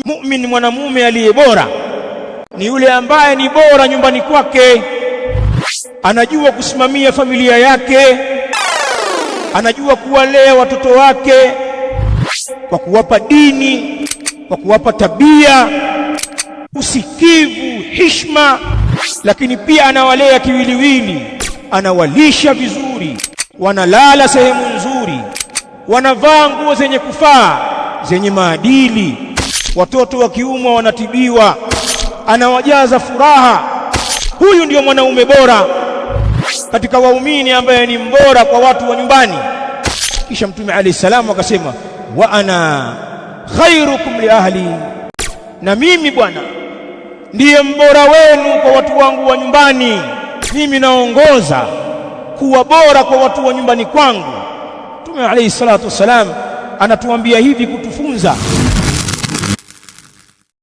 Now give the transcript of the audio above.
Mu'min, mwanamume aliye bora ni yule ambaye ni bora nyumbani kwake, anajua kusimamia familia yake, anajua kuwalea watoto wake kwa kuwapa dini, kwa kuwapa tabia, usikivu, heshima, lakini pia anawalea kiwiliwili, anawalisha vizuri, wanalala sehemu nzuri, wanavaa nguo zenye kufaa, zenye maadili, watoto wa kiume wanatibiwa, anawajaza furaha. Huyu ndio mwanaume bora katika waumini, ambaye ni mbora kwa watu wa nyumbani. Kisha Mtume alayhi salamu akasema, wa ana khairukum li ahli, na mimi bwana ndiye mbora wenu kwa watu wangu wa nyumbani. Mimi naongoza kuwa bora kwa watu wa nyumbani kwangu. Mtume alayhi salatu wasalam anatuambia hivi kutufunza